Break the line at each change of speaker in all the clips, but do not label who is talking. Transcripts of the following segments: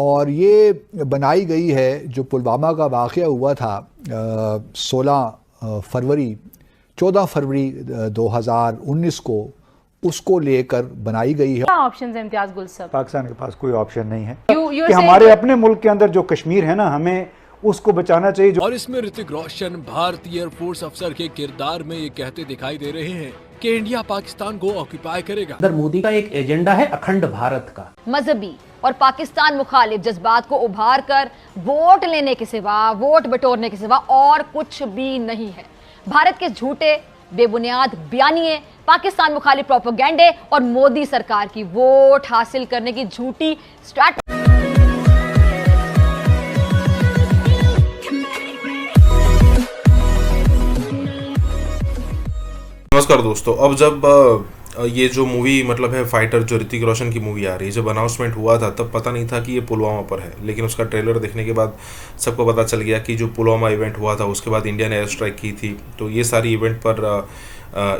और ये बनाई गई है जो पुलवामा का वाक़या हुआ था 14 फरवरी 2019 को, उसको लेकर बनाई गई है।
क्या ऑप्शन है इम्तियाज गुल साहब?
पाकिस्तान के पास कोई ऑप्शन नहीं है
you
कि हमारे अपने मुल्क के अंदर जो कश्मीर है ना, हमें उसको बचाना चाहिए।
और इसमें ऋतिक रोशन भारतीय एयरफोर्स अफसर के किरदार में ये कहते दिखाई दे रहे हैं कि इंडिया पाकिस्तान को ऑक्यूपाई करेगा।
नरेंद्र मोदी का एक एजेंडा है अखंड भारत का।
मजहबी और पाकिस्तान मुखालिफ जज्बात को उभार कर वोट लेने के सिवा, वोट बटोरने के सिवा और कुछ भी नहीं है। भारत के झूठे बेबुनियाद बयानिए, पाकिस्तान मुखालिफ प्रोपेगेंडे और मोदी सरकार की वोट हासिल करने की झूठी स्ट्रैटेजी।
नमस्कार दोस्तों, अब जब ये जो मूवी मतलब है फाइटर, जो ऋतिक रोशन की मूवी आ रही है, जब अनाउंसमेंट हुआ था तब पता नहीं था कि ये पुलवामा पर है, लेकिन उसका ट्रेलर देखने के बाद सबको पता चल गया कि जो पुलवामा इवेंट हुआ था उसके बाद इंडिया ने एयर स्ट्राइक की थी, तो ये सारी इवेंट पर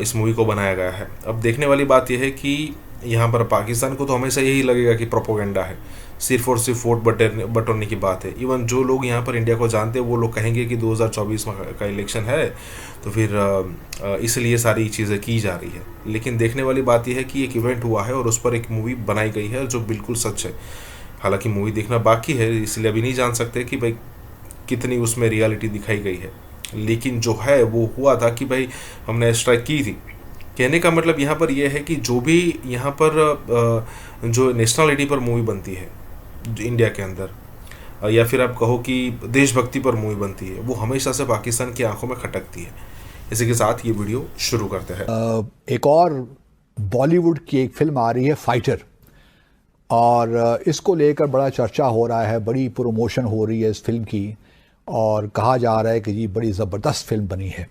इस मूवी को बनाया गया है। अब देखने वाली बात यह है कि यहाँ पर पाकिस्तान को तो हमेशा यही लगेगा कि प्रोपोगेंडा है, सिर्फ और सिर्फ वोट बटोरने की बात है। इवन जो लोग यहाँ पर इंडिया को जानते हैं वो लोग कहेंगे कि 2024 का इलेक्शन है, तो फिर इसलिए सारी चीज़ें की जा रही है। लेकिन देखने वाली बात यह है कि एक इवेंट हुआ है और उस पर एक मूवी बनाई गई है जो बिल्कुल सच है। हालांकि मूवी देखना बाकी है, इसलिए अभी नहीं जान सकते कि भाई कितनी उसमें रियलिटी दिखाई गई है, लेकिन जो है वो हुआ था कि भाई हमने स्ट्राइक की थी। कहने का मतलब यहाँ पर यह है कि जो भी यहाँ पर जो नेशनलिटी पर मूवी बनती है इंडिया के अंदर, या फिर आप कहो कि देशभक्ति पर मूवी बनती है, वो हमेशा से पाकिस्तान की आंखों में खटकती है। इसी के साथ ये वीडियो शुरू करते हैं।
एक और बॉलीवुड की एक फिल्म आ रही है फाइटर, और इसको लेकर बड़ा चर्चा हो रहा है, बड़ी प्रमोशन हो रही है इस फिल्म की, और कहा जा रहा है कि जी बड़ी ज़बरदस्त फिल्म बनी है।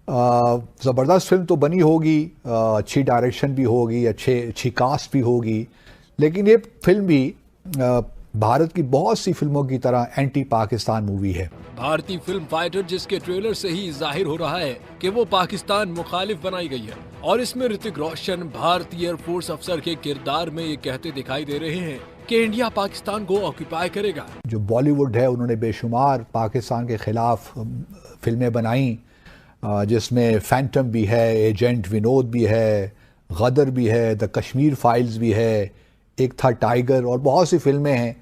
ज़बरदस्त फिल्म तो बनी होगी, अच्छी डायरेक्शन भी होगी, अच्छी कास्ट भी होगी, लेकिन ये फिल्म भी भारत की बहुत सी फिल्मों की तरह एंटी पाकिस्तान मूवी है।
भारतीय फिल्म फाइटर, जिसके ट्रेलर से ही जाहिर हो रहा है कि वो पाकिस्तान मुखालिफ बनाई गई है, और इसमें ऋतिक रोशन भारतीय एयरफोर्स अफसर के किरदार में ये कहते दिखाई दे रहे हैं कि इंडिया पाकिस्तान को ऑक्यूपाई करेगा।
जो बॉलीवुड है उन्होंने बेशुमार पाकिस्तान के खिलाफ फिल्में बनाई, जिसमें फैंटम भी है, एजेंट विनोद भी है, गदर भी है, द कश्मीर फाइल्स भी है, एक था टाइगर, और बहुत सी फिल्में हैं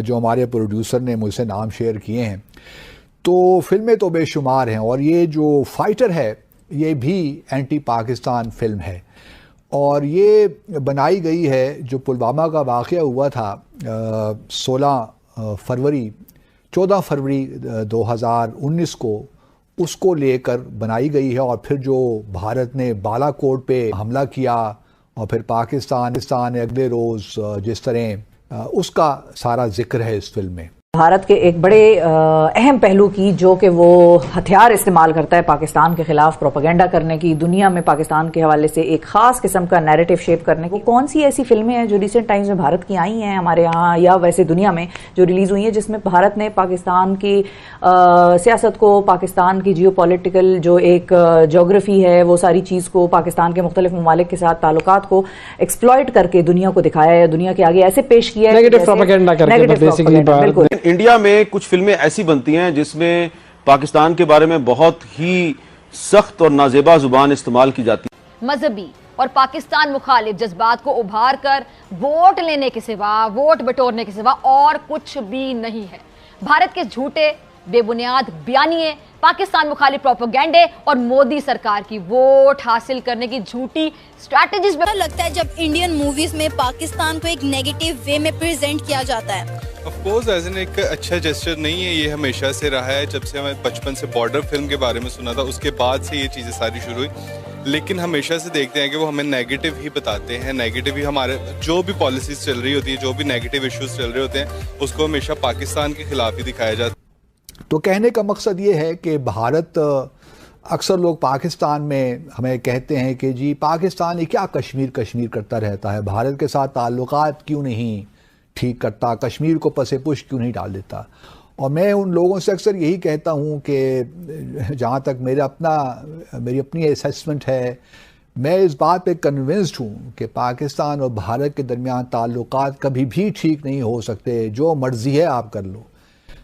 जो हमारे प्रोड्यूसर ने मुझसे नाम शेयर किए हैं। तो फिल्में तो बेशुमार हैं, और ये जो फाइटर है ये भी एंटी पाकिस्तान फिल्म है, और ये बनाई गई है जो पुलवामा का वाक़या हुआ था 14 फरवरी 2019 को, उसको लेकर बनाई गई है। और फिर जो भारत ने बालाकोट पे हमला किया और फिर पाकिस्तान ने अगले रोज़ जिस तरह उसका सारा जिक्र है इस फिल्म में।
भारत के एक बड़े अहम पहलू की, जो कि वो हथियार इस्तेमाल करता है पाकिस्तान के खिलाफ प्रोपेगेंडा करने की, दुनिया में पाकिस्तान के हवाले से एक खास किस्म का नैरेटिव शेप करने की। वो कौन सी ऐसी फिल्में हैं जो रिसेंट टाइम्स में भारत की आई हैं हमारे यहाँ या वैसे दुनिया में जो रिलीज हुई हैं, जिसमें भारत ने पाकिस्तान की सियासत को, पाकिस्तान की जियोपॉलिटिकल जो एक जोग्राफी है, वो सारी चीज़ को, पाकिस्तान के मुख्तलिफ ममालिक के साथ ताल्लुकात को एक्सप्लॉइट करके दुनिया को दिखाया है, दुनिया के आगे ऐसे पेश किया है,
नेगेटिव प्रोपेगेंडा करके।
बिल्कुल।
इंडिया में कुछ फिल्में ऐसी बनती हैं जिसमें पाकिस्तान के बारे में बहुत ही सख्त और नाजेबा जुबान इस्तेमाल की जाती है।
मजहबी और पाकिस्तान मुखालिफ जज्बात को उभार कर वोट लेने के सिवा, वोट बटोरने के सिवा और कुछ भी नहीं है। भारत के झूठे बेबुनियाद बयानिए, पाकिस्तान मुखालिफ प्रोपेगेंडे और मोदी सरकार की वोट हासिल करने की झूठी स्ट्रैटेजीज।
लगता है जब इंडियन मूवीज में पाकिस्तान को एक नेगेटिव वे में प्रेजेंट किया जाता है।
ऑफ कोर्स एज एन एक अच्छा जेस्चर नहीं है, ये हमेशा से रहा है। जब से हमें बचपन से बॉर्डर फिल्म के बारे में सुना था, उसके बाद से ये चीज़ें सारी शुरू हुई, लेकिन हमेशा से देखते हैं कि वो हमें नेगेटिव ही बताते हैं। नेगेटिव ही हमारे जो भी पॉलिसीज चल रही होती है, जो भी नेगेटिव इश्यूज चल रहे होते हैं, उसको हमेशा पाकिस्तान के खिलाफ ही दिखाया जाता है।
तो कहने का मकसद ये है कि भारत, अक्सर लोग पाकिस्तान में हमें कहते हैं कि जी पाकिस्तान ये क्या कश्मीर करता रहता है, भारत के साथ ताल्लुकात क्यों नहीं ठीक करता, कश्मीर को पसे-पुश क्यों नहीं डाल देता। और मैं उन लोगों से अक्सर यही कहता हूँ कि जहाँ तक मेरी अपनी असेसमेंट है, मैं इस बात पे कन्विंस्ड हूँ कि पाकिस्तान और भारत के दरमियान ताल्लुकात कभी भी ठीक नहीं हो सकते, जो मर्जी है आप कर लो,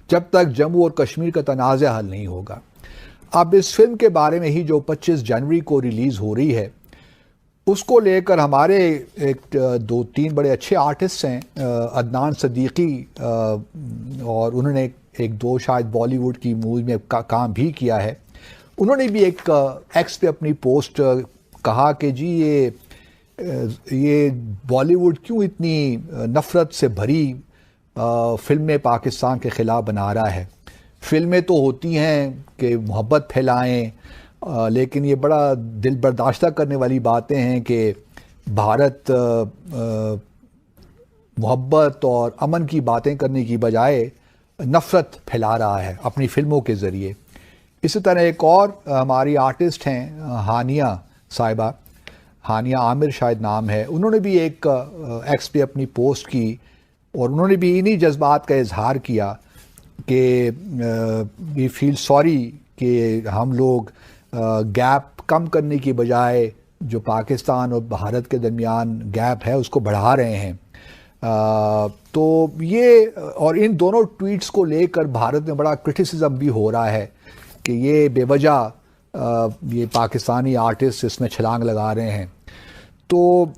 जब तक जम्मू और कश्मीर का तनाज़ा हल नहीं होगा। अब इस फिल्म के बारे में ही जो 25 जनवरी को रिलीज़ हो रही है, उसको लेकर हमारे एक 2-3 बड़े अच्छे आर्टिस्ट हैं, अदनान सदीकी, और उन्होंने एक दो शायद बॉलीवुड की मूवी में काम भी किया है। उन्होंने भी एक एक्स पे अपनी पोस्ट कहा कि जी ये बॉलीवुड क्यों इतनी नफ़रत से भरी फिल्में पाकिस्तान के ख़िलाफ़ बना रहा है। फिल्में तो होती हैं कि मोहब्बत फैलाएं, लेकिन ये बड़ा दिल बर्दाश्ता करने वाली बातें हैं कि भारत मोहब्बत और अमन की बातें करने की बजाय नफ़रत फैला रहा है अपनी फ़िल्मों के ज़रिए। इसी तरह एक और हमारी आर्टिस्ट हैं हानिया साहिबा, हानिया आमिर शायद नाम है, उन्होंने भी एक एक्स पे अपनी पोस्ट की और उन्होंने भी इन्हीं जज्बात का इजहार किया कि वी फील सॉरी कि हम लोग गैप कम करने की बजाय जो पाकिस्तान और भारत के दरमियान गैप है उसको बढ़ा रहे हैं। तो ये और इन दोनों ट्वीट्स को लेकर भारत में बड़ा क्रिटिसिज्म भी हो रहा है कि ये बेवजह ये पाकिस्तानी आर्टिस्ट इसमें छलांग लगा रहे हैं। तो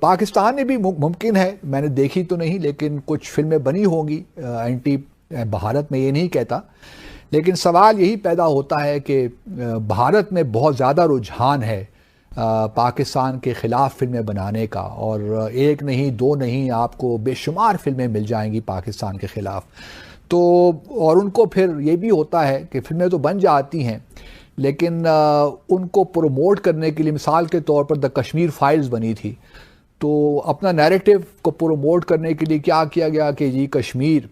पाकिस्तान में भी मुमकिन है, मैंने देखी तो नहीं लेकिन कुछ फिल्में बनी होंगी एंटी भारत में, ये नहीं कहता, लेकिन सवाल यही पैदा होता है कि भारत में बहुत ज़्यादा रुझान है पाकिस्तान के ख़िलाफ़ फिल्में बनाने का, और एक नहीं दो नहीं आपको बेशुमार फिल्में मिल जाएंगी पाकिस्तान के ख़िलाफ़। तो और उनको फिर ये भी होता है कि फिल्में तो बन जाती हैं लेकिन उनको प्रोमोट करने के लिए, मिसाल के तौर पर द कश्मीर फाइल्स बनी थी, तो अपना नैरेटिव को प्रोमोट करने के लिए क्या किया गया कि जी कश्मीर,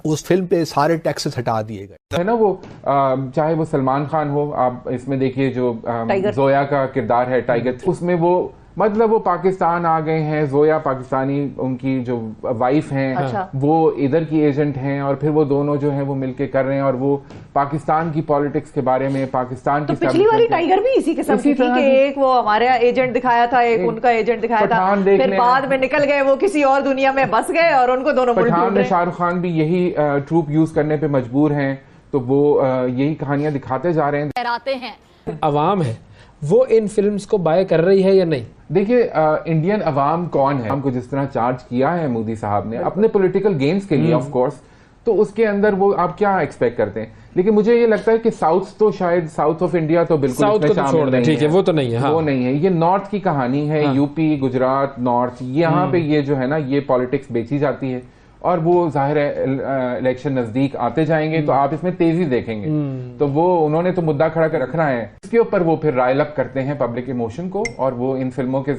उस फिल्म पे सारे टैक्सेस हटा दिए गए
है ना। वो चाहे वो सलमान खान हो, आप इसमें देखिए जो जोया का किरदार है टाइगर, उसमें वो मतलब वो पाकिस्तान आ गए हैं, जोया पाकिस्तानी उनकी जो वाइफ हैं, अच्छा। वो इधर की एजेंट हैं और फिर वो दोनों जो हैं वो मिलके कर रहे हैं और वो पाकिस्तान की पॉलिटिक्स के बारे में, पाकिस्तान की
पिछली वाली टाइगर भी इसी किस्म की थी कि एक वो हमारा एजेंट दिखाया था, एक उनका एजेंट दिखाया था, फिर बाद में निकल गए वो किसी और दुनिया में बस गए और उनको दोनों
पठान में शाहरुख खान भी यही ट्रूप यूज करने पे मजबूर हैं, तो वो यही कहानियां दिखाते जा रहे हैं।
अवाम है वो इन फिल्म्स को बाय कर रही है या नहीं?
देखिए इंडियन अवाम कौन है, हमको जिस तरह चार्ज किया है मोदी साहब ने अपने पॉलिटिकल गेम्स के लिए, ऑफ कोर्स, तो उसके अंदर वो आप क्या एक्सपेक्ट करते हैं। लेकिन मुझे ये लगता है कि साउथ तो शायद साउथ ऑफ इंडिया तो बिल्कुल इसमें शामिल नहीं है,
वो तो नहीं है, हाँ।
वो नहीं है, ये नॉर्थ की कहानी है, हाँ। यूपी, गुजरात, नॉर्थ, यहाँ पे ये जो है ना ये पॉलिटिक्स बेची जाती है और वो जाहिर है इलेक्शन नजदीक आते जाएंगे तो आप इसमें तेजी देखेंगे। तो वो उन्होंने तो मुद्दा खड़ा कर रखना है, इसके ऊपर वो फिर राइल अप करते हैं पब्लिक इमोशन को और वो इन फिल्मों के